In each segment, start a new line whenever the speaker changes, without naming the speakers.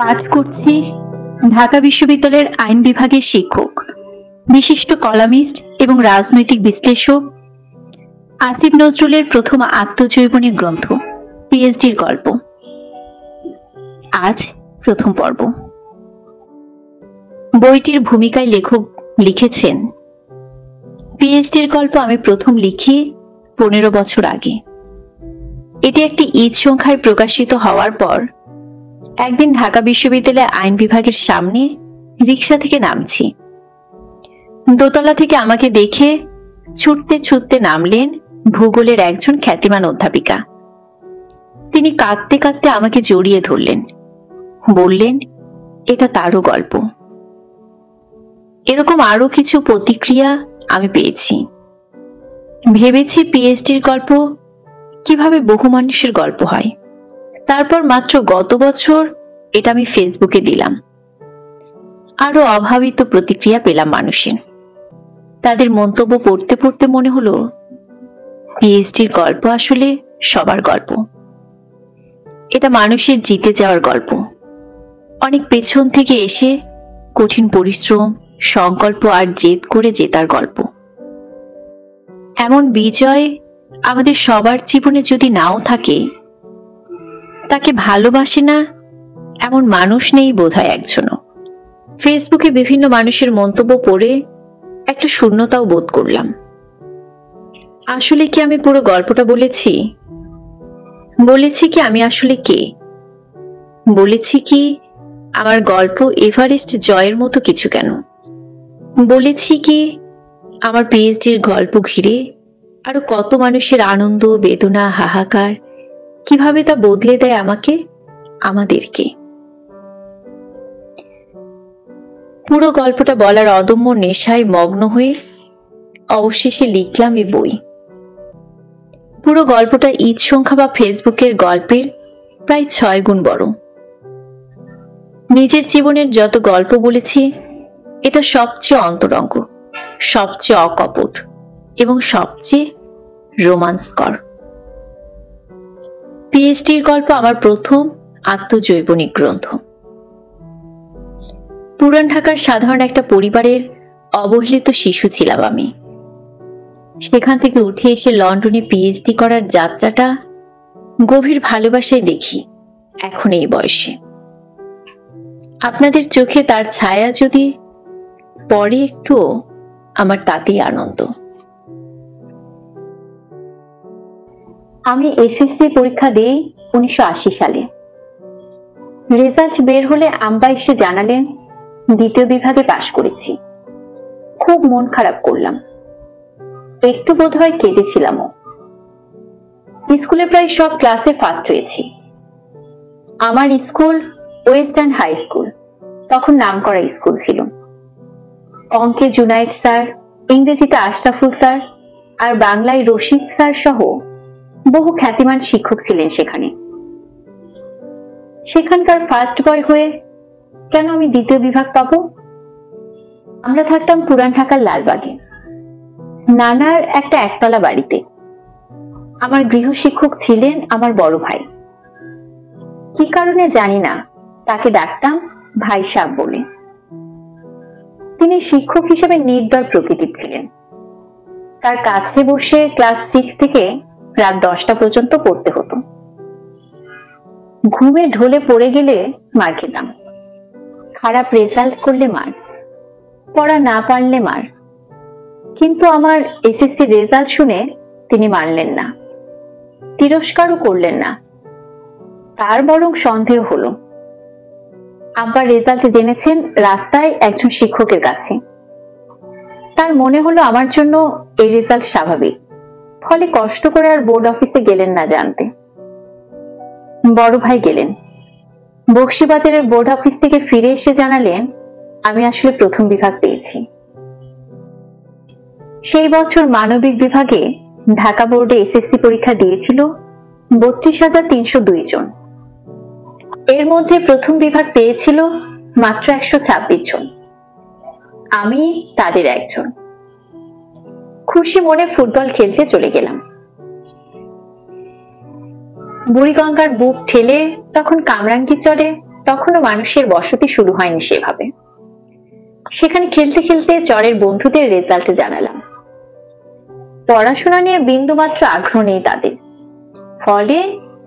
পাঠ করছি ঢাকা বিশ্ববিদ্যালয়ের আইন বিভাগের শিক্ষক, বিশিষ্ট কলামিস্ট এবং রাজনৈতিক বিশ্লেষক আসিফ নজরুলের প্রথম আত্মজীবনী গ্রন্থ পিএইচডির গল্প। আজ প্রথম পর্ব। বইটির ভূমিকায় লেখক লিখেছেন, পিএইচডির গল্প আমি প্রথম লিখি 15 বছর আগে। এটি একটি ঈদ সংখ্যায় প্রকাশিত হওয়ার পর একদিন ঢাকা বিশ্ববিদ্যালয়ের আইন বিভাগের সামনে রিকশা থেকে নামছি। দোতলা থেকে আমাকে দেখে ছুটতে ছুটতে নামলেন ভূগোলের একজন খ্যাতিমান অধ্যাপিকা। তিনি কাঁদতে কাঁদতে আমাকে জড়িয়ে ধরলেন, বললেন এটা তারও গল্প। এরকম আরো কিছু প্রতিক্রিয়া আমি পেয়েছি। ভেবেছি পিএইচডির গল্প কিভাবে বহু মানুষের গল্প হয়। তারপর মাত্র গত বছর এটা আমি ফেসবুকে দিলাম। আরো অভাবিত প্রতিক্রিয়া পেলাম মানুষের। তাদের মন্তব্য পড়তে পড়তে মনে হলো পিএইচডির গল্প আসলে সবার গল্প। এটা মানুষের জিতে যাওয়ার গল্প, অনেক পেছন থেকে এসে কঠিন পরিশ্রম, সংকল্প আর জেদ করে জেতার গল্প। এমন বিজয় আমাদের সবার জীবনে যদি নাও থাকে, তাকে ভালোবাসে না এমন মানুষ নেই বোধহয় একজনও। ফেসবুকে বিভিন্ন মানুষের মন্তব্য পড়ে একটা শূন্যতাও বোধ করলাম। আসলে কি আমি পুরো গল্পটা বলেছি? বলেছি কি আমি আসলে কে? বলেছি কি আমার গল্প এভারেস্ট জয়ের মতো কিছু কেন? বলেছি কি আমার পিএইচডির গল্প ঘিরে আরো কত মানুষের আনন্দ, বেদনা, হাহাকার কিভাবে তা বদলে দেয় আমাকে, আমাদেরকে? পুরো গল্পটা বলার অদম্য নেশায় মগ্ন হয়ে অবশেষে লিখলাম এই বই। পুরো গল্পটা ঈদ সংখ্যা বা ফেসবুকের গল্পের প্রায় 6 গুণ বড়। নিজের জীবনের যত গল্প বলেছি, এটা সবচেয়ে অন্তরঙ্গ, সবচেয়ে অকপট এবং সবচেয়ে রোমাঞ্চকর। পিএইচডির গল্প আমার প্রথম আত্মজৈবনিক গ্রন্থ। পুরান ঢাকার সাধারণ একটা পরিবারের অবহেলিত শিশু ছিলাম আমি। সেখান থেকে উঠে এসে লন্ডনে পিএইচডি করার যাত্রাটা গভীর ভালোবাসায় দেখি এখন এই বয়সে। আপনাদের চোখে তার ছায়া যদি পড়ে একটুও, আমার তাতেই আনন্দ। আমি এসএসসি পরীক্ষা দিই 1980 সালে। রেজাল্ট বের হলে আম্বা এসে জানালেন দ্বিতীয় বিভাগে পাশ করেছি। খুব মন খারাপ করলাম, একটু বোধহয় কেঁদেছিলামও। স্কুলে প্রায় সব ক্লাসে ফার্স্ট হয়েছি। আমার স্কুল ওয়েস্টার্ন হাই স্কুল, তখন নামকরা স্কুল ছিল। অঙ্কে জুনায়েদ স্যার, ইংরেজিতে আশরাফুল স্যার আর বাংলায় রশিদ স্যার সহ বহু খ্যাতিমান শিক্ষক ছিলেন সেখানে। সেখানকার ফার্স্ট বয় হয়ে কেন আমি দ্বিতীয় বিভাগ পাবো? আমরা থাকতাম পুরান ঢাকার লালবাগে, নানার একটা একতলা বাড়িতে। আমার গৃহশিক্ষক ছিলেন আমার বড় ভাই। কি কারণে জানি না, তাকে ডাকতাম ভাই সাহেব বলে। তিনি শিক্ষক হিসেবে নির্দয় প্রকৃতির ছিলেন। তার কাছে বসে ক্লাস 6 থেকে রাত 10টা পর্যন্ত পড়তে হতো। ঘুমে ঢলে পড়ে গেলে মার খেতাম, খারাপ রেজাল্ট করলে মার, পড়া না পারলে মার। কিন্তু আমার এসএসসি রেজাল্ট শুনে তিনি মানলেন না, তিরস্কারও করলেন না। তার বরং সন্দেহ হলো। আব্বা রেজাল্ট জেনেছেন রাস্তায় একজন শিক্ষকের কাছে। তার মনে হলো আমার জন্য এই রেজাল্ট স্বাভাবিক, ফলে কষ্ট করে আর বোর্ড অফিসে গেলেন না জানতে। বড় ভাই গেলেন। বকশীবাজারের বোর্ড অফিস থেকে ফিরে এসে জানালেন আমি আসলে প্রথম বিভাগ পেয়েছি। সেই বছর মানবিক বিভাগে ঢাকা বোর্ডে এসএসসি পরীক্ষা দিয়েছিল 32,302 জন। এর মধ্যে প্রথম বিভাগ পেয়েছিল মাত্র 126 জন। আমি তাদের একজন। খুশি মনে ফুটবল খেলতে চলে গেলাম। বুড়িগঙ্গার বুক ঠেলে তখন কামরাঙ্গীরচরে তখনও মানুষের বসতি শুরু হয়নি সেভাবে। সেখানে খেলতে খেলতে চরের বন্ধুদের রেজাল্ট জানালাম। পড়াশোনা নিয়ে বিন্দুমাত্র আগ্রহ নেই তাদের, ফলে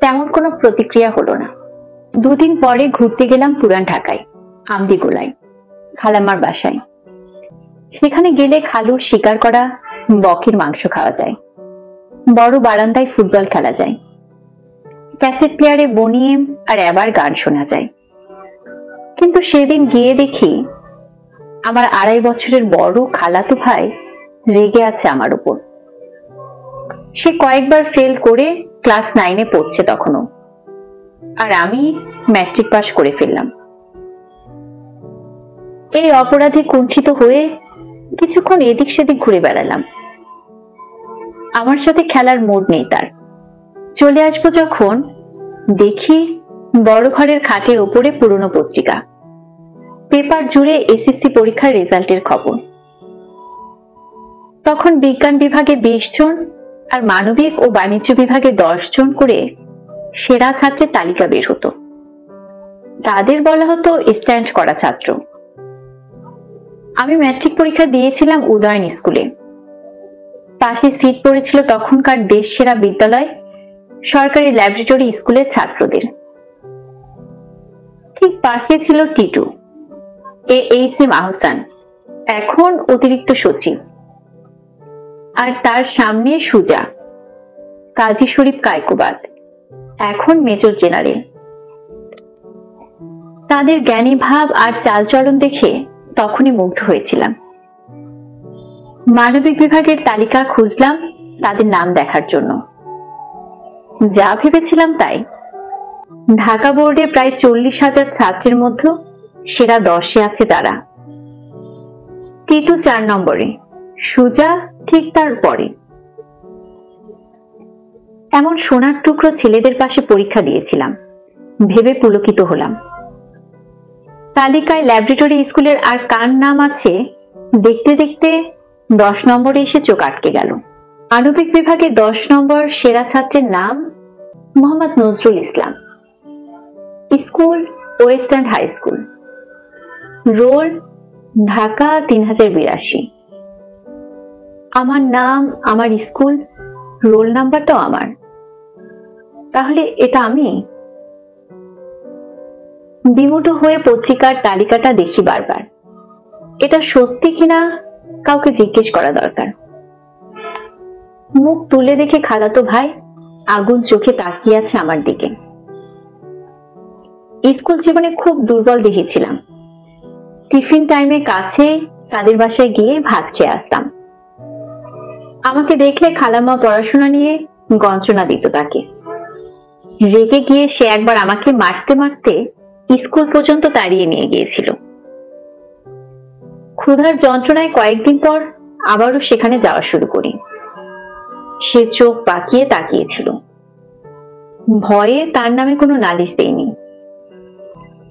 তেমন কোনো প্রতিক্রিয়া হলো না। দুদিন পরে ঘুরতে গেলাম পুরান ঢাকায়, আমদিগোলায়, খালাম্মার বাসায়। সেখানে গেলে খালুর শিকার করা বকের মাংস খাওয়া যায়, বড় বারান্দায় ফুটবল খেলা যায়, ক্যাসেট প্লেয়ারে বনিয়েম আর এবার গান শোনা যায়। কিন্তু সেদিন গিয়ে দেখি আমার 2.5 বছরের বড় খালাতো ভাই রেগে আছে আমার উপর। সে কয়েকবার ফেল করে ক্লাস 9-এ পড়ছে তখনও, আর আমি ম্যাট্রিক পাস করে ফেললাম। এই অপরাধে কুণ্ঠিত হয়ে কিছুক্ষণ এদিক সেদিক ঘুরে বেড়ালাম। আমার সাথে খেলার মুড নেই তার। চলে আসবো যখন, দেখি বড় ঘরের খাটের ওপরে পুরনো পত্রিকা, পেপার জুড়ে এসএসসি পরীক্ষার রেজাল্টের খবর। তখন বিজ্ঞান বিভাগে 20 জন আর মানবিক ও বাণিজ্য বিভাগে 10 জন করে সেরা ছাত্রের তালিকা বের হতো। তাদের বলা হতো স্ট্যান্ড করা ছাত্র। আমি ম্যাট্রিক পরীক্ষা দিয়েছিলাম উদয়ন স্কুলে। পাশে সিট পড়েছিল তখনকার দেশ সেরা বিদ্যালয় সরকারি ল্যাবরেটরি স্কুলের ছাত্রদের। ঠিক পাশে ছিল টিটু, এইচ.এম. আহসান, এখন অতিরিক্ত সচিব, আর তার সামনে সুজা, কাজী শরীফ কায়কোবাদ, এখন মেজর জেনারেল। তাদের জ্ঞানী ভাব আর চালচলন দেখে তখনই মুগ্ধ হয়েছিলাম। মানবিক বিভাগের তালিকা খুঁজলাম তাদের নাম দেখার জন্য। যা ভেবেছিলাম তাই। ঢাকা বোর্ডে প্রায় 40,000 ছাত্রের মধ্যে সেরা 10-এ আছে তারা। টিটু 4 নম্বরে, সুজা ঠিক তার পরে। এমন সোনার টুকরো ছেলেদের পাশে পরীক্ষা দিয়েছিলাম ভেবে পুলকিত হলাম। তালিকায় ল্যাবরেটরি স্কুলের আর কার নাম আছে দেখতে দেখতে 10 নম্বরে এসে চোখ আটকে গেল। মানবিক বিভাগে 10 নম্বর সেরা ছাত্রের নাম Mohammad Nazrul Islam, school western high school, roll Dhaka 3082। আমার নাম, আমার স্কুল, রোল নাম্বারটাও আমার। তাহলে এটা আমি? বিমূঢ় হয়ে পত্রিকার তালিকাটা দেখি বারবার। এটা সত্যি কিনা কাউকে জিজ্ঞেস করা দরকার। মুখ তুলে দেখে খালাতো ভাই আগুন চোখে তাকিয়ে আছে আমার দিকে। স্কুল জীবনে খুব দুর্বল দেখেছিলাম। টিফিন টাইমে কাছে তাদের বাসায় গিয়ে ভাত খেয়ে আসতাম। আমাকে দেখলে খালাম্মা পড়াশোনা নিয়ে গঞ্জনা দিত তাকে। রেগে গিয়ে সে একবার আমাকে মারতে মারতে স্কুল পর্যন্ত তাড়িয়ে নিয়ে গিয়েছিল। ক্ষুধার যন্ত্রণায় কয়েকদিন পর আবারও সেখানে যাওয়া শুরু করি। সে চোখ পাকিয়ে তাকিয়েছিল। ভয়ে তার নামে কোনো নালিশ দেয়নি।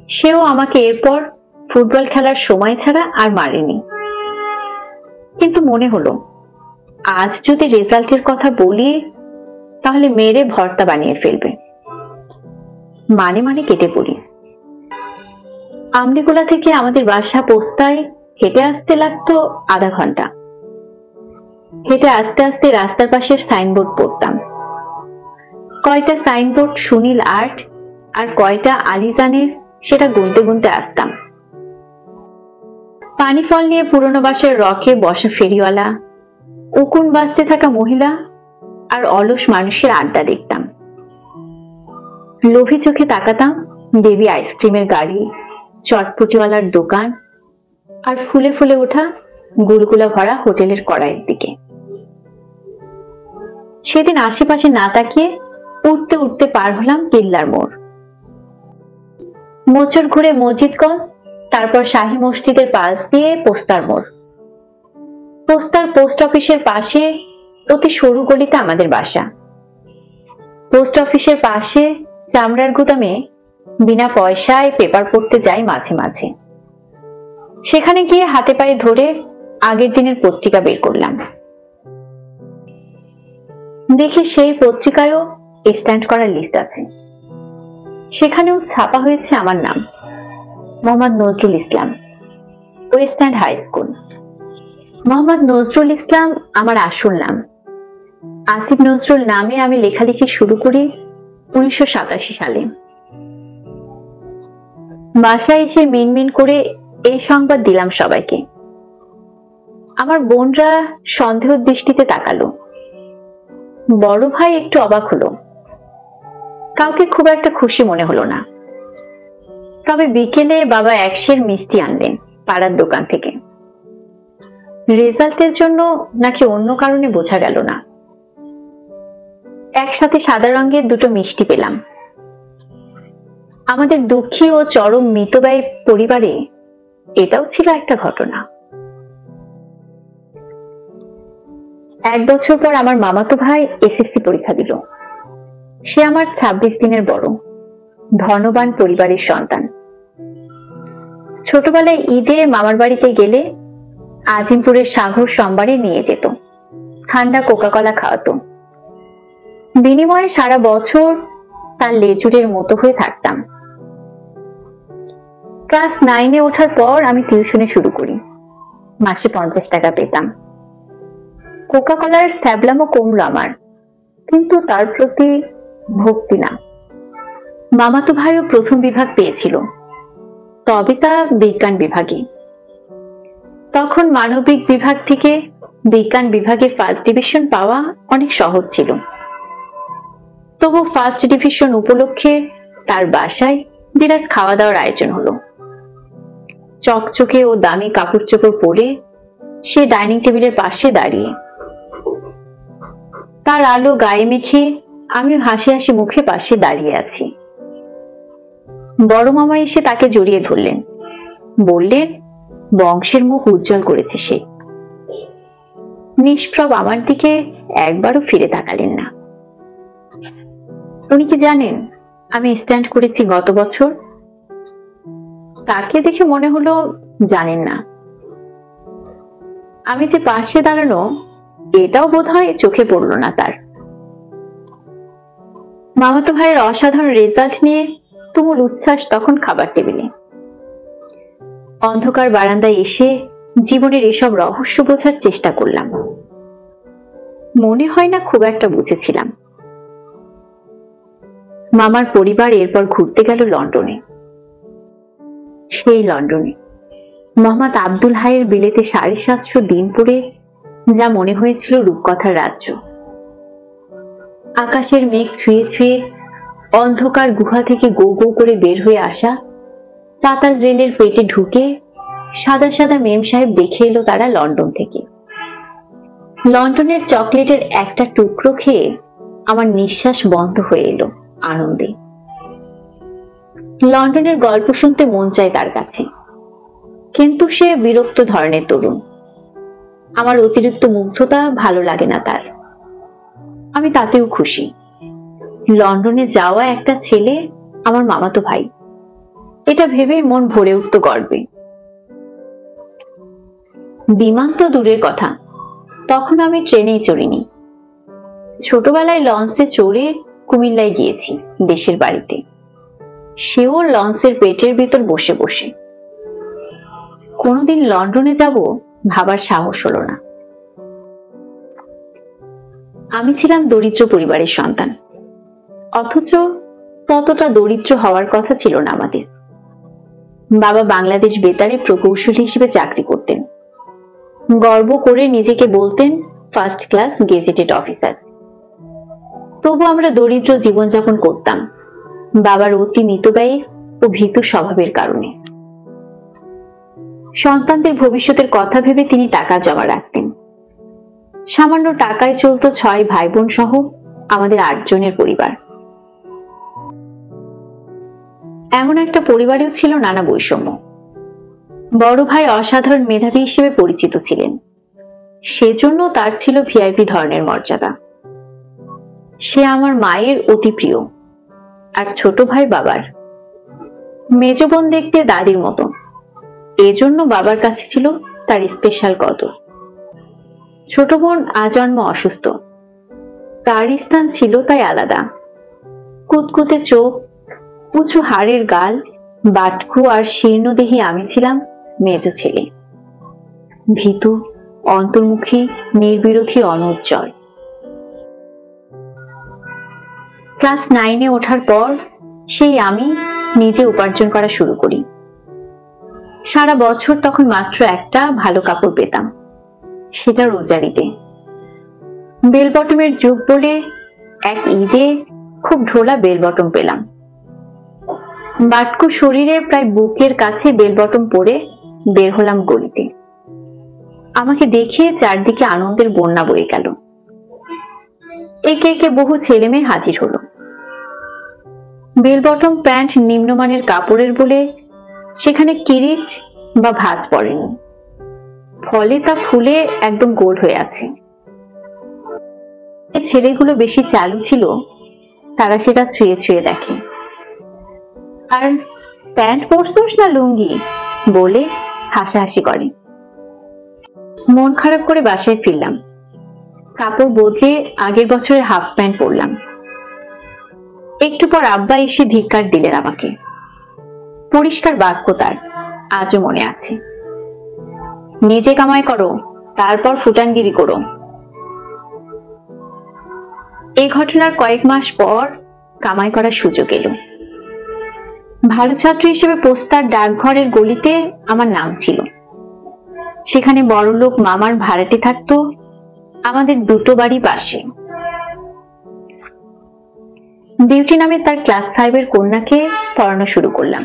সেও আমাকে এরপর ফুটবল খেলার সময় ছাড়া আর মারেনি। কিন্তু মনে হলো আজ যদি রেজাল্টের কথা বলি তাহলে মেরে ভর্তা বানিয়ে ফেলবে। মানে মানে কেটে পড়ি। আমদিগোলা থেকে আমাদের বাসা পোস্তায় হেঁটে আসতে লাগতো আধা ঘন্টা। হেঁটে আস্তে আস্তে রাস্তার পাশের সাইনবোর্ড পড়তাম। কয়টা সাইনবোর্ড সুনীল আর্ট আর কয়টা আলিজানের সেটা গুনতে গুনতে আসতাম। পানি ফল নিয়ে পুরনো বাসার রকে বসা ফেরিওয়ালা, উকুন বাজতে থাকা মহিলা আর অলস মানুষের আড্ডা দেখতাম। লোভী চোখে তাকাতাম বেবি আইসক্রিমের গাড়ি, চটপটিওয়ালার দোকান আর ফুলে ফুলে ওঠা গুলগুলা ভরা হোটেলের কড়াইয়ের দিকে। সেদিন আশেপাশে না তাকিয়ে উঠতে উঠতে পার হলাম কিল্লার মোড়। মোচড় ঘুরে মসজিদগঞ্জ, তারপর শাহী মসজিদের পাশ দিয়ে পোস্তার মোড়। পোস্তার পোস্ট অফিসের পাশে অতি সরু গলিতে আমাদের বাসা। পোস্ট অফিসের পাশে চামড়ার গুদামে বিনা পয়সায় পেপার পড়তে যাই মাঝে মাঝে। সেখানে গিয়ে হাতে পায়ে ধরে আগের দিনের পত্রিকা বের করলাম। দেখি সেই পত্রিকায়ও স্ট্যান্ড করার লিস্ট আছে। সেখানেও ছাপা হয়েছে আমার নাম। Mohammad Nazrul Islam, west end high school. Mohammad Nazrul Islam আমার আসল নাম। আসিফ নজরুল নামে আমি লেখালেখি শুরু করি 1987 সালে। বাসায় এসে মিনমিন করে এই সংবাদ দিলাম সবাইকে। আমার বোনরা সন্দেহ দৃষ্টিতে তাকালো। বড় ভাই একটু অবাক হলো। কাউকে খুব একটা খুশি মনে হলো না। তবে বিকেলে বাবা 1 সের মিষ্টি আনলেন পাড়ার দোকান থেকে। রেজাল্টের জন্য নাকি অন্য কারণে বোঝা গেল না। একসাথে সাদা রঙের 2টো মিষ্টি পেলাম। আমাদের দুঃখী ও চরম মিতব্যয়ী পরিবারে এটাও ছিল একটা ঘটনা। 1 বছর পর আমার মামাতো ভাই এসএসসি পরীক্ষা দিল। সে আমার 26 দিনের বড়, ধনবান পরিবারের সন্তান। ছোটবেলায় ঈদে মামার বাড়িতে গেলে আজিমপুরের সাগর সোমবারে নিয়ে যেত, ঠান্ডা কোকা-কলা খাওয়াতো। বিনিময়ে সারা বছর তার লেজুরের মতো হয়ে থাকতাম। ক্লাস 9-এ ওঠার পর আমি টিউশনে শুরু করি। মাসে 50 টাকা পেতাম। কোকা-কলার স্যাবলামও কমলো আমার, কিন্তু তার প্রতি ভক্তি না। মামাতো ভাইও প্রথম বিভাগ পেয়েছিল, তবে তা বিজ্ঞান বিভাগে। তখন মানবিক বিভাগ থেকে বিজ্ঞান বিভাগে ফার্স্ট ডিভিশন পাওয়া অনেক সহজ ছিল। তবু ফার্স্ট ডিভিশন উপলক্ষে তার বাসায় বিরাট খাওয়া দাওয়ার আয়োজন হলো। চকচকে ও দামি কাপড় চোপড় পরে সে ডাইনিং টেবিলের পাশে দাঁড়িয়ে। তার আলো গায়ে মেখে আমিও হাসি হাসি মুখে পাশে দাঁড়িয়ে আছি। বড় মামা এসে তাকে জড়িয়ে ধরলেন, বললেন বংশের মুখ উজ্জ্বল করেছে সে। নিষ্প্রভ আমার দিকে একবারও ফিরে তাকালেন না। উনি কি জানেন আমি স্ট্যান্ড করেছি গত বছর? তাকে দেখে মনে হলো জানেন না। আমি যে পাশে দাঁড়ানো এটাও বোধহয় চোখে পড়লো না তার। মামাতো ভাইয়ের অসাধারণ রেজাল্ট নিয়ে তুমুল উচ্ছ্বাস তখন খাবার টেবিলে। অন্ধকার বারান্দায় এসে জীবনের এসব রহস্য বোঝার চেষ্টা করলাম। মনে হয় না খুব একটা বুঝেছিলাম। মামার পরিবার এরপর ঘুরতে গেল লন্ডনে। সেই লন্ডনে মোহাম্মদ আব্দুল হাইয়ের বিলেতে 750 দিন পরে যা মনে হয়েছিল রূপকথার রাজ্য। আকাশের মেঘ ছুঁয়ে ছুঁয়ে অন্ধকার গুহা থেকে গো গো করে বের হয়ে আসা পাতাল রেলের পেটে ঢুকে সাদা সাদা মেম সাহেব দেখে এলো তারা লন্ডন থেকে। লন্ডনের চকলেটের একটা টুকরো খেয়ে আমার নিঃশ্বাস বন্ধ হয়ে এলো আনন্দে। লন্ডনের গল্প শুনতে মন চায় তার কাছে, কিন্তু সে বিরক্ত ধরনের তরুণ। আমার অতিরিক্ত মুগ্ধতা ভালো লাগে না তার। আমি তাতেও খুশি। লন্ডনে যাওয়া একটা ছেলে আমার মামাতো ভাই, এটা ভেবেই মন ভরে উঠত গর্বে। বিমান তো দূরের কথা, তখন আমি ট্রেনেই চড়িনি। ছোটবেলায় লঞ্চে চড়ে কুমিল্লায় গিয়েছি দেশের বাড়িতে, সেও লঞ্চের পেটের ভিতর বসে বসে। কোনোদিন লন্ডনে যাব ভাবার সাহস হলো না। আমি ছিলাম দরিদ্র পরিবারের সন্তান, অথচ ততটা দরিদ্র হওয়ার কথা ছিল না আমাদের। বাবা বাংলাদেশ বেতারে প্রকৌশলী হিসেবে চাকরি করতেন। গর্ব করে নিজেকে বলতেন ফার্স্ট ক্লাস গেজেটেড অফিসার। তবু আমরা দরিদ্র জীবনযাপন করতাম বাবার অতি মিতব্যয়ী ও ভীতু স্বভাবের কারণে। সন্তানদের ভবিষ্যতের কথা ভেবে তিনি টাকা জমা রাখতেন। সামান্য টাকায় চলতো 6 ভাই বোন সহ আমাদের 8 জনের পরিবার। এমন একটা পরিবারেও ছিল নানা বৈষম্য। বড় ভাই অসাধারণ মেধাবী হিসেবে পরিচিত ছিলেন, সেজন্য তার ছিল ভিআইপি ধরনের মর্যাদা। সে আমার মায়ের অতি প্রিয়, আর ছোট ভাই বাবার। মেজ বোন দেখতে দাদির মতো, এজন্য বাবার কাছে ছিল তার স্পেশাল কদর। ছোট বোন আজন্ম অসুস্থ, তার স্থান ছিল তাই আলাদা। কুতকুতে চোখ, উঁচু হাড়ের গাল, বাটকু আর শীর্ণদেহী আমি ছিলাম মেজ ছেলে, ভীতু, অন্তর্মুখী, নির্বিরোধী, অনুজ্জ্বল। ক্লাস 9-এ ওঠার পর সেই আমি নিজে উপার্জন করা শুরু করি। সারা বছর তখন মাত্র একটা ভালো কাপড় পেতাম, সেটা রোজার ঈদে। বেল বটমের যুগ বলে এক ঈদে খুব ঢোলা বেল বটম পেলাম। বাটকু শরীরে প্রায় বুকের কাছে বেল বটম পরে বের হলাম গলিতে। আমাকে দেখে চারদিকে আনন্দের বন্যা বয়ে গেল। একে একে বহু ছেলে মেয়ে হাজির হলো। বেল বটম প্যান্ট নিম্নমানের কাপড়ের বলে সেখানে কিরিচ বা ভাঁজ পড়েনি, ফলে তা ফুলে একদম গোল হয়ে আছে। ছেলেগুলো বেশি চালু ছিল, তারা সেটা ছুঁয়ে ছুঁয়ে দেখে আর প্যান্ট পরছোস না লুঙ্গি বলে হাসাহাসি করে। মন খারাপ করে বাসায় ফিরলাম। কাপড় বদলে আগের বছরের হাফ প্যান্ট পরলাম। একটু পর আব্বা এসে ধিক্কার দিলেন আমাকে। পরিষ্কার বাক্য তার আজও মনে আছে, নিজে কামাই করো, তারপর ফুটানগিরি করো। এই ঘটনার কয়েক মাস পর কামাই করার সুযোগ এলো। ভালো ছাত্র হিসেবে পোস্তার ডাকঘরের গলিতে আমার নাম ছিল। সেখানে বড়লোক মামার ভাড়াটে থাকতো, আমাদের দুটো বাড়ি পাশে। বিউটি নামে তার ক্লাস 5-এর কন্যাকে পড়ানো শুরু করলাম।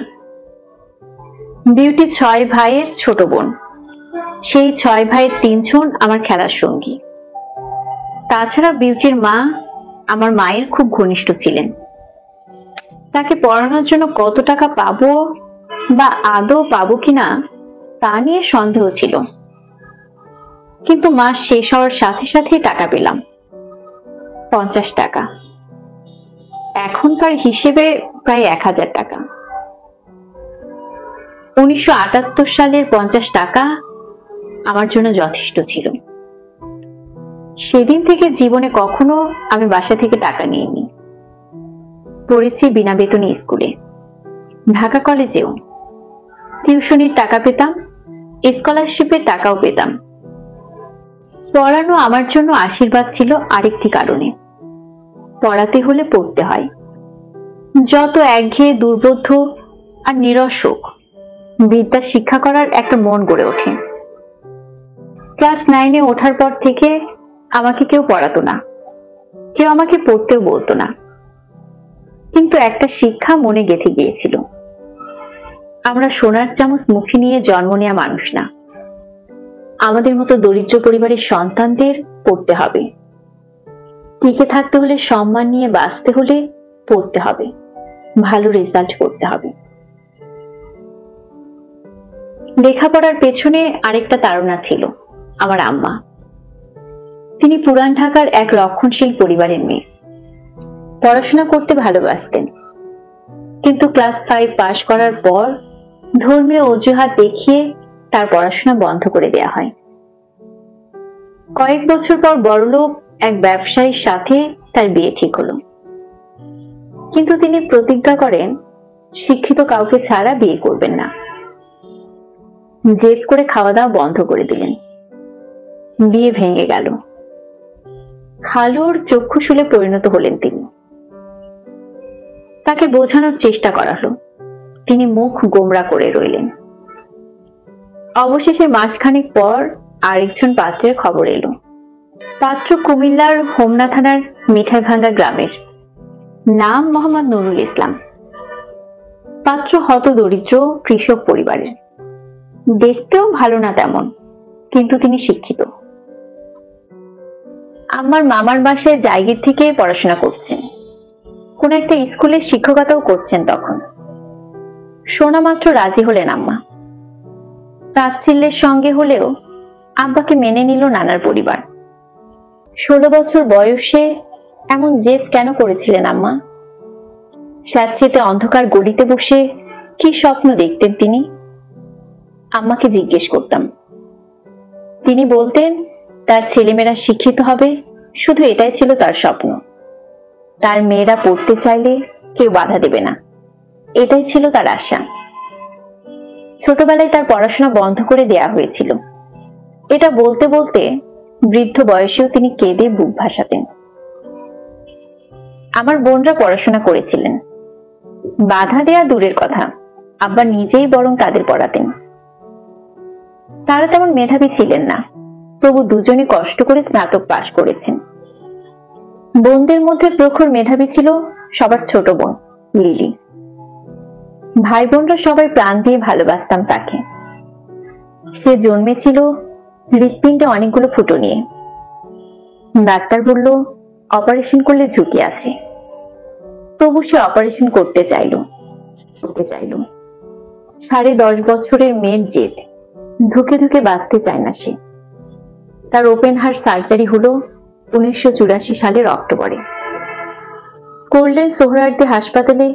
বিউটি 6 ভাইয়ের ছোট বোন। সেই 6 ভাইয়ের 3 জন আমার খেলার সঙ্গী। তাছাড়া বিউটির মা আমার মায়ের খুব ঘনিষ্ঠ ছিলেন। তাকে পড়ানোর জন্য কত টাকা পাবো বা আদৌ পাবো কিনা তা নিয়ে সন্দেহ ছিল, কিন্তু মাস শেষ হওয়ার সাথে সাথে টাকা পেলাম, 50 টাকা। এখনকার হিসেবে প্রায় 1000 টাকা। 1978 সালের 50 টাকা আমার জন্য যথেষ্ট ছিল। সেদিন থেকে জীবনে কখনো আমি বাসা থেকে টাকা নিইনি। পড়েছি বিনা বেতনে স্কুলে, ঢাকা কলেজেও। টিউশনির টাকা পেতাম, স্কলারশিপের টাকাও পেতাম। পড়ানো আমার জন্য আশীর্বাদ ছিল আরেকটি কারণে, পড়াতে হলে পড়তে হয়। যত একঘেয়ে, দুর্বোধ্য আর নিরসক, বিদ্যা শিক্ষা করার একটা মন গড়ে ওঠে। ক্লাস 9-এ ওঠার পর থেকে আমাকে কেউ পড়াতো না, কেউ আমাকে পড়তেও বলতো না, কিন্তু একটা শিক্ষা মনে গেঁথে গিয়েছিল। আমরা সোনার চামচ মুখে নিয়ে জন্ম নেওয়া মানুষ না। আমাদের মতো দরিদ্র পরিবারের সন্তানদের পড়তে হবে। টিকে থাকতে হলে, সম্মান নিয়ে বাঁচতে হলে পড়তে হবে, ভালো রেজাল্ট করতে হবে। লেখাপড়ার পেছনে আরেকটা তাড়না ছিল আমার আম্মা। তিনি পুরান ঢাকার এক রক্ষণশীল পরিবারের মেয়ে। পড়াশোনা করতে ভালোবাসতেন, কিন্তু ক্লাস 5 পাশ করার পর ধর্মীয় অজুহাত দেখিয়ে তার পড়াশোনা বন্ধ করে দেয়া হয়। কয়েক বছর পর বড়লোক এক ব্যবসায়ীর সাথে তার বিয়ে ঠিক হলো, কিন্তু তিনি প্রতিজ্ঞা করেন শিক্ষিত কাউকে ছাড়া বিয়ে করবেন না। জেদ করে খাওয়া দাওয়া বন্ধ করে দিলেন। বিয়ে ভেঙে গেল। খালুর চক্ষুশূলে পরিণত হলেন তিনি। তাকে বোঝানোর চেষ্টা করা হলো, তিনি মুখ গোমরা করে রইলেন। অবশেষে মাসখানেক পর আরেকজন পাত্রের খবর এলো। পাত্র কুমিল্লার হোমনা থানার মিঠাইভাঙ্গা গ্রামের, নাম মোহাম্মদ নুরুল ইসলাম। পাত্র হত দরিদ্র কৃষক পরিবারের, দেখতেও ভালো না তেমন, কিন্তু তিনি শিক্ষিত। আমার মামার বাসায় জায়গা থেকে পড়াশোনা করছেন, কোন একটা স্কুলে শিক্ষকতাও করছেন। তখন শোনা মাত্র রাজি হলেন আম্মা। তাচ্ছিল্যের সঙ্গে হলেও আব্বাকে মেনে নিল নানার পরিবার। 16 বছর বয়সে এমন জেদ কেন করেছিলেন আম্মা? স্যাঁতসেঁতে অন্ধকার গলিতে বসে কি স্বপ্ন দেখতেন তিনি? আম্মাকে জিজ্ঞেস করতাম। তিনি বলতেন তার ছেলেমেয়েরা শিক্ষিত হবে, শুধু এটাই ছিল তার স্বপ্ন। তার মেয়েরা পড়তে চাইলে কেউ বাধা দেবে না, এটাই ছিল তার আশা। ছোটবেলায় তার পড়াশোনা বন্ধ করে দেয়া হয়েছিল। এটা বলতে বলতে বৃদ্ধ বয়সেও তিনি কেঁদে বুক ভাসাতেন। আমার বোনরা পড়াশোনা করেছিলেন, বাধা দেয়া দূরের কথা, আব্বা নিজেই বরং তাদের পড়াতেন। তারা তেমন মেধাবী ছিলেন না, তবু দুজনে কষ্ট করে স্নাতক পাশ করেছেন। বোনদের মধ্যে প্রখর মেধাবী ছিল সবার ছোট বোন লিলি। ভাই বোনরা সবাই প্রাণ দিয়ে ভালোবাসতাম তাকে। সে জন্মেছিল হৃৎপিণ্ডে অনেকগুলো ফুটো নিয়ে। ডাক্তার বলল অপারেশন করলে ঝুঁকি আছে, তবু সে অপারেশন করতে চাইল। 10.5 বছরের মেয়ের জেদ, ধুকে ধুকে বাঁচতে চায় না সে। তার ওপেন হার্ট সার্জারি হলো 1984 সালের অক্টোবরে। করলেন সোহরাওয়ার্দী হাসপাতালে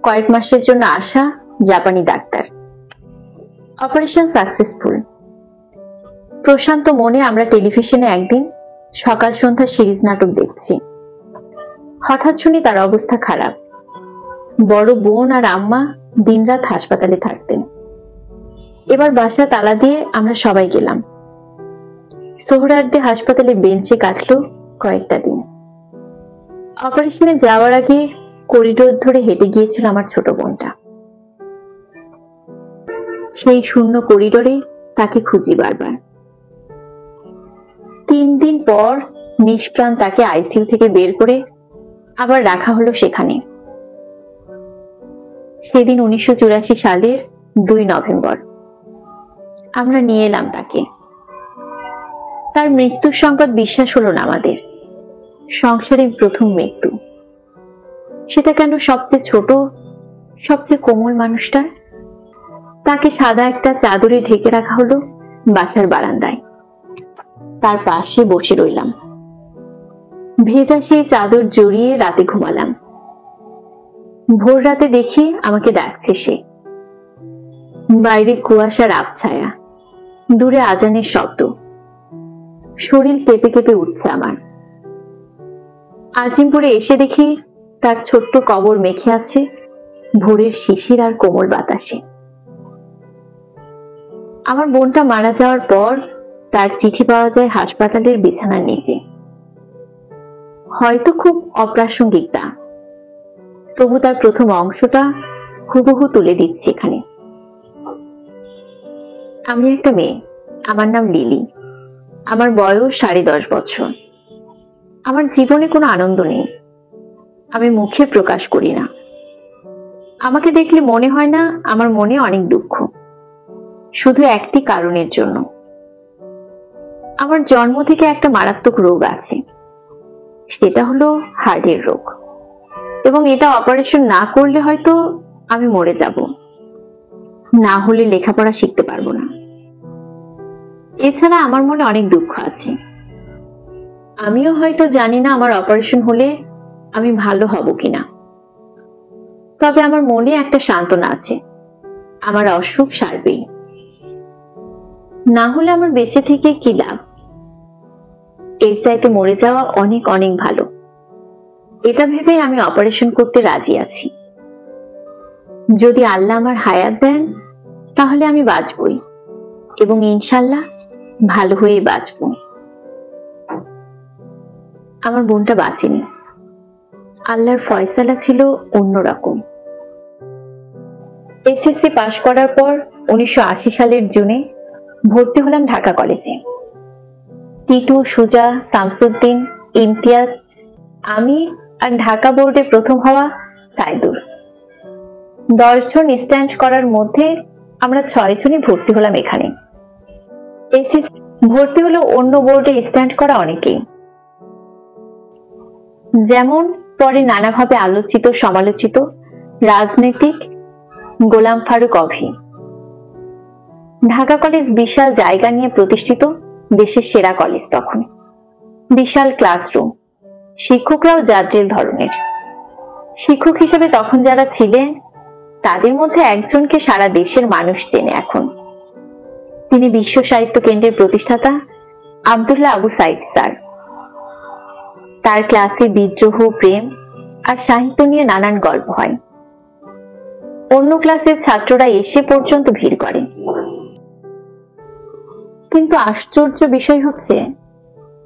কয়েক মাসের জন্য আসা জাপানি ডাক্তার। Operation successful. প্রশান্ত মনে আমরা টেলিভিশনে একদিন সকাল সন্ধ্যা সিরিজ নাটক দেখছি। হঠাৎ শুনি তার অবস্থা খারাপ। বড় বোন আর আম্মা দিনরাত হাসপাতালে থাকতেন। এবার বাসা তালা দিয়ে আমরা সবাই গেলাম। সোহরাওয়ার্দী হাসপাতালে বেঞ্চে কাটলো কয়েকটা দিন। অপারেশনে যাওয়ার আগে করিডোর ধরে হেঁটে গিয়েছিল আমার ছোট বোনটা। সেই শূন্য করিডোরে তাকে খুঁজি বারবার। 3 দিন পর নিষ্প্রাণ তাকে আইসিইউ থেকে বের করে আবার রাখা হলো সেখানে। সেদিন 1984 সালের 2 নভেম্বর আমরা নিয়ে এলাম তাকে। তার মৃত্যুর সংবাদ বিশ্বাস হলো না আমাদের। সংসারের প্রথম মৃত্যু, সেটা কেন সবচেয়ে ছোট, সবচেয়ে কোমল মানুষটা। তাকে সাদা একটা চাদরে ঢেকে রাখা হলো বাসার বারান্দায়। তার পাশে বসে রইলাম। ভেজা সেই চাদর জড়িয়ে রাতে ঘুমালাম। ভোর রাতে দেখি আমাকে ডাকছে সে। বাইরে কুয়াশার আবছায়া, দূরে আজানের শব্দ। শরীর কেঁপে কেঁপে উঠছে আমার। আজিমপুরে এসে দেখি তার ছোট্ট কবর মেখে আছে ভোরের শিশির আর কোমল বাতাসে। আমার বোনটা মারা যাওয়ার পর তার চিঠি পাওয়া যায় হাসপাতালের বিছানার নিচে। হয়তো খুব অপ্রাসঙ্গিক তা, তবু তার প্রথম অংশটা হুবহু তুলে দিচ্ছি এখানে। আমি একটা মেয়ে, আমার নাম লিলি। আমার বয়স 10.5 বছর। আমার জীবনে কোনো আনন্দ নেই, আমি মুখে প্রকাশ করি না। আমাকে দেখলে মনে হয় না আমার মনে অনেক দুঃখ, শুধু একটি কারণের জন্য। আমার জন্ম থেকে একটা মারাত্মক রোগ আছে, সেটা হলো হার্টের রোগ, এবং এটা অপারেশন না করলে হয়তো আমি মরে যাব, না হলে লেখাপড়া শিখতে পারবো না। এছাড়া আমার মনে অনেক দুঃখ আছে। আমিও হয়তো জানি না আমার অপারেশন হলে আমি ভালো হব কিনা, তবে আমার মনে একটা সান্ত্বনা আছে, আমার অসুখ সারবেই। না হলে আমার বেঁচে থেকে কি লাভ? এর চাইতে মরে যাওয়া অনেক অনেক ভালো। এটা ভেবে আমি অপারেশন করতে রাজি আছি। যদি আল্লাহ আমার হায়াত দেন তাহলে আমি বাঁচবই, এবং ইনশাল্লাহ ভালো হয়ে বাঁচবো। আমার বোনটা বাঁচেনি। আল্লাহর ফয়সালা ছিল অন্যরকম। এসএসসি পাশ করার পর 1980 সালের জুনে ভর্তি হলাম ঢাকা কলেজে। টিটু, সুজা, শামসুদ্দিন, ইমতিয়াজ, আমি আর ঢাকা বোর্ডে প্রথম হওয়া সাইদুর। 10 জন স্ট্যান্ড করার মধ্যে আমরা 6 জনই ভর্তি হলাম এখানে। এসএসসি ভর্তি হলো অন্য বোর্ডে স্ট্যান্ড করা অনেকেই, যেমন পরে নানাভাবে আলোচিত সমালোচিত রাজনৈতিক গোলাম ফারুক অভি। ঢাকা কলেজ বিশাল জায়গা নিয়ে প্রতিষ্ঠিত, দেশের সেরা কলেজ তখন। বিশাল ক্লাসরুম, শিক্ষকরাও যার ধরনের। শিক্ষক হিসেবে তখন যারা ছিলেন তাদের মধ্যে একজনকে সারা দেশের মানুষ চেনে এখন। তিনি বিশ্ব সাহিত্য কেন্দ্রের প্রতিষ্ঠাতা আব্দুল্লাহ আবু সাইদ স্যার। তার ক্লাসে বিদ্রোহ, প্রেম আর সাহিত্য নিয়ে নানান গল্প হয়। অন্য ক্লাসের ছাত্ররা এসে পর্যন্ত ভিড় করে। কিন্তু আশ্চর্য বিষয় হচ্ছে,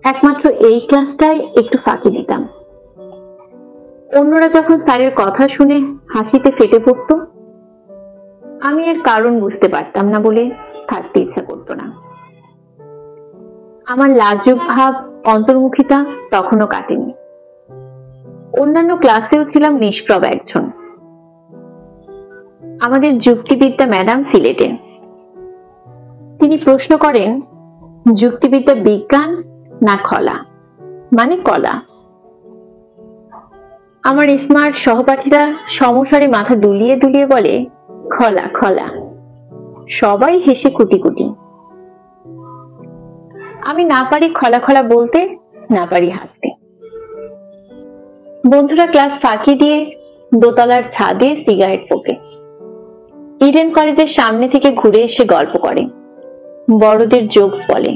একমাত্র এই ক্লাসটাই একটু ফাঁকি দিতাম। অন্যরা যখন স্যারের কথা শুনে হাসিতে ফেটে পড়ত, আমি এর কারণ বুঝতে পারতাম না বলে থাকতে ইচ্ছা করতো না। আমার লাজুক ভাব, অন্তর্মুখিতা তখনও কাটেনি। অন্যান্য ক্লাসেও ছিলাম নিষ্প্রভ একজন। আমাদের যুক্তিবিদ্যা ম্যাডাম সিলেটে। তিনি প্রশ্ন করেন, যুক্তিবিদ্যা বিজ্ঞান না খলা, মানে কলা? আমার স্মার্ট সহপাঠীরা সমস্যারে মাথা দুলিয়ে দুলিয়ে বলে, খলা খলা। সবাই হেসে কুটি কুটি। আমি না পারি খলা খলা বলতে, না পারি হাসতে। বন্ধুরা ক্লাস ফাঁকি দিয়ে দোতলার ছাদে সিগারেট পোকে। ইডেন কলেজের সামনে থেকে ঘুরে এসে গল্প করে, বড়দের জোকস বলে,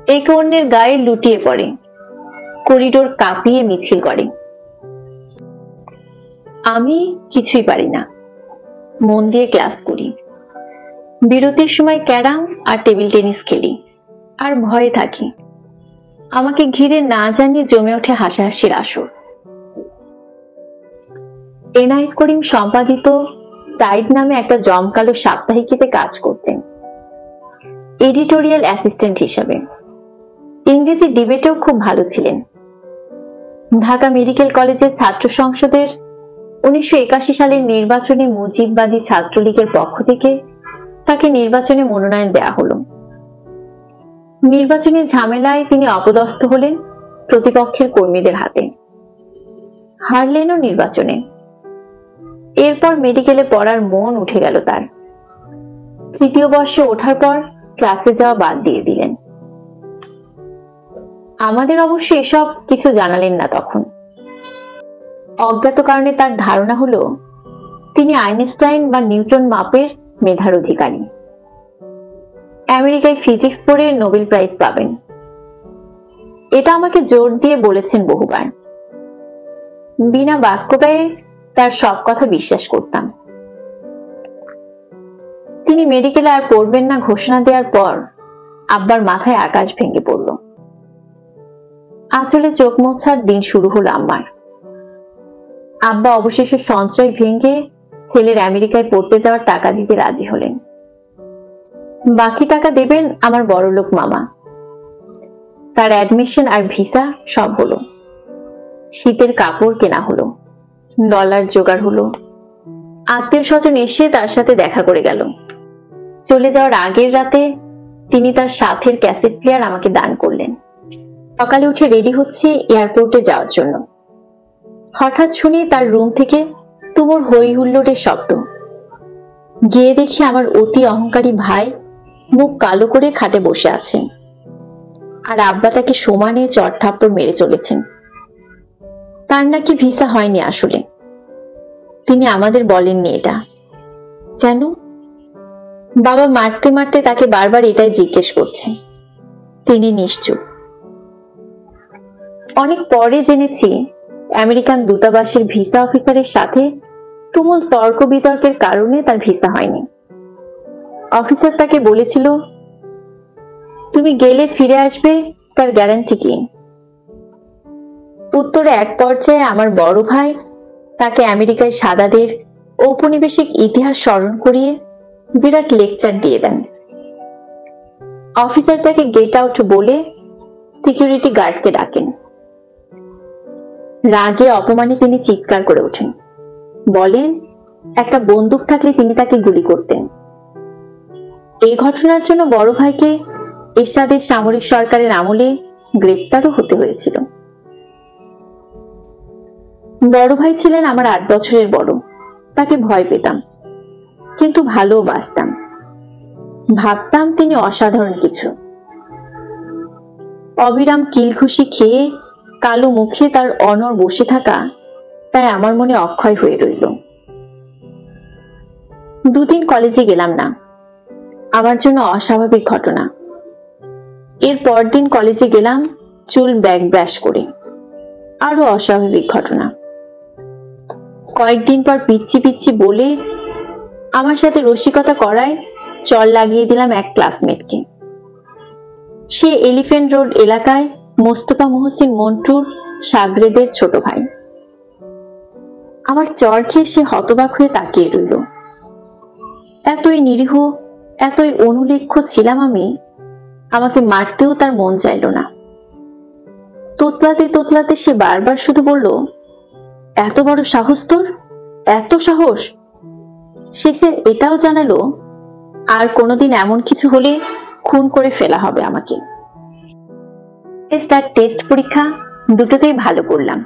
একে অন্যের গায়ে লুটিয়ে পড়ে, করিডোর কাঁপিয়ে মিছিল করে। আমি কিছুই পারি না, মন দিয়ে ক্লাস করি। বিরতির সময় ক্যারাম আর টেবিল টেনিস খেলি, আর ভয়ে থাকি আমাকে ঘিরে না জানিয়ে জমে ওঠে হাসাহাসির আসর। এনায়েত করিম সম্পাদিত টাইড নামে একটা জমকালো সাপ্তাহিকীতে কাজ করতেন এডিটোরিয়াল অ্যাসিস্ট্যান্ট হিসাবে। ইংরেজি ডিবেটেও খুব ভালো ছিলেন। ঢাকা মেডিকেল কলেজের ছাত্র সংসদের 1981 সালের নির্বাচনে মুজিববাদী ছাত্রলীগের পক্ষ থেকে তাকে নির্বাচনে মনোনয়ন দেয়া হলো। নির্বাচনী ঝামেলায় তিনি অপদস্থ হলেন প্রতিপক্ষের কর্মীদের হাতে, হারলেনও নির্বাচনে। এরপর মেডিকেলে পড়ার মন উঠে গেল তার। তৃতীয় বর্ষে ওঠার পর ক্লাসে যাওয়া বাদ দিয়ে দিলেন। আমাদের অবশ্য এসব কিছু জানালেন না তখন। অজ্ঞাত কারণে তার ধারণা হলো তিনি আইনস্টাইন বা নিউটন মাপের মেধার অধিকারী, আমেরিকায় ফিজিক্স পড়ে নোবেল প্রাইজ পাবেন। এটা আমাকে জোর দিয়ে বলেছেন বহুবার। বিনা বাক্য ব্যয়ে তার সব কথা বিশ্বাস করতাম। তিনি মেডিকেলে আর পড়বেন না ঘোষণা দেওয়ার পর আব্বার মাথায় আকাশ ভেঙে পড়ল। আসলে চোখ মোছার দিন শুরু হলো আমার। আব্বা অবশেষে সঞ্চয় ভেঙে ছেলের আমেরিকায় পড়তে যাওয়ার টাকা দিতে রাজি হলেন। বাকি টাকা দেবেন আমার বড়লোক মামা। তার অ্যাডমিশন আর ভিসা সব হলো। শীতের কাপড় কেনা হলো, ডলার জোগাড় হলো। আত্মীয় স্বজন এসে তার সাথে দেখা করে গেল। চলে যাওয়ার আগের রাতে তিনি তার সাথের ক্যাসেট প্লেয়ার আমাকে দান করলেন। সকালে উঠে রেডি হচ্ছে এয়ারপোর্টে যাওয়ার জন্য। হঠাৎ শুনি তার রুম থেকে তুমুল হই হুল্লোড়ের শব্দ। গিয়ে দেখি আমার অতি অহংকারী ভাই মুখ কালো করে খাটে বসে আছেন, আর আব্বা তাকে সমানে চড় থাপ্পড় মেরে চলেছেন। তার নাকি ভিসা হয়নি আসলে। তিনি আমাদের বলেননি এটা। কেন? বাবা মারতে মারতে তাকে বারবার এটাই জিজ্ঞেস করছে। তিনি নিশ্চুপ। অনেক পরে জেনেছি আমেরিকান দূতাবাসের ভিসা অফিসারের সাথে তুমুল তর্ক বিতর্কের কারণে তার ভিসা হয়নি। অফিসার তাকে বলেছিল, তুমি গেলে ফিরে আসবে তার গ্যারান্টি কি? উত্তরে এক পর্যায়ে আমার বড় ভাই তাকে আমেরিকায় সাদাদের ঔপনিবেশিক ইতিহাস স্মরণ করিয়ে বিরাট লেকচার দিয়ে দেন। অফিসার তাকে গেট আউট বলে সিকিউরিটি গার্ডকে ডাকেন। রাগে অপমানে তিনি চিৎকার করে ওঠেন, বলেন একটা বন্দুক থাকলে তিনি তাকে গুলি করতেন। এই ঘটনার জন্য বড় ভাইকে এরশাদের সামরিক সরকারের আমলে গ্রেপ্তারও হতে হয়েছিল। বড় ভাই ছিলেন আমার 8 বছরের বড়। তাকে ভয় পেতাম, কিন্তু ভালোবাসতাম। ভাবতাম তিনি অসাধারণ কিছু। অবিরাম কিলঘুষি খেয়ে কালো মুখে তার অনড় বসে থাকা তাই আমার মনে অক্ষয় হয়ে রইল। 2 দিন কলেজে গেলাম না, আমার জন্য অস্বাভাবিক ঘটনা। এর পরদিন কলেজে গেলাম চুল ব্যাক ব্রাশ করে, আরো অস্বাভাবিক ঘটনা। কয়েকদিন পর পিচ্ছি পিচ্ছি বলে আমার সাথে রসিকতা করায় চল লাগিয়ে দিলাম এক ক্লাসমেটকে। সে এলিফ্যান্ট রোড এলাকায় মোস্তফা মহসিন মন্টুর সাগরেদের ছোট ভাই। আমার চর খেয়ে সে হতবাক হয়ে তাকিয়ে রইল। এতই নিরীহ, এতই অনুলেখ্য ছিলাম আমি, আমাকে মারতেও তার মন চাইল না। তোতলাতে তোতলাতে সে বারবার শুধু বলল, এত বড় সাহস তোর, এত সাহস। শেষে এটাও জানালো, আর কোনোদিন এমন কিছু হলে খুন করে ফেলা হবে আমাকে। টেস্ট পরীক্ষা দুটোতেই ভালো করলাম।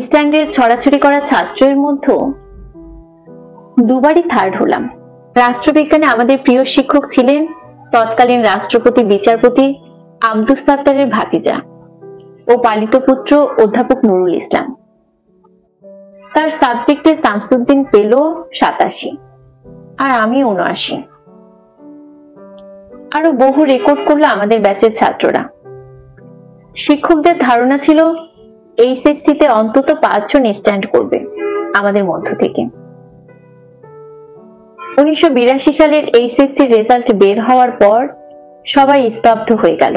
স্ট্যান্ডের ছড়াছড়ি করা ছাত্রের মধ্যে দুবারই থার্ড হলাম। রাষ্ট্রবিজ্ঞানে আমাদের প্রিয় শিক্ষক ছিলেন তৎকালীন রাষ্ট্রপতি বিচারপতি আব্দুস সাত্তারের ভাতিজা ও পালিত পুত্র অধ্যাপক নুরুল ইসলাম। তার সাবজেক্টে শামসুদ্দিন পেল 87 আর আমি 79। আরো বহু রেকর্ড করলো আমাদের ব্যাচের ছাত্ররা। শিক্ষকদের ধারণা ছিল এইচএসসিতে অন্তত 5 জন স্ট্যান্ড করবে আমাদের মধ্য থেকে। 1982 সালের এইচএসসি রেজাল্ট বের হওয়ার পর সবাই স্তব্ধ হয়ে গেল।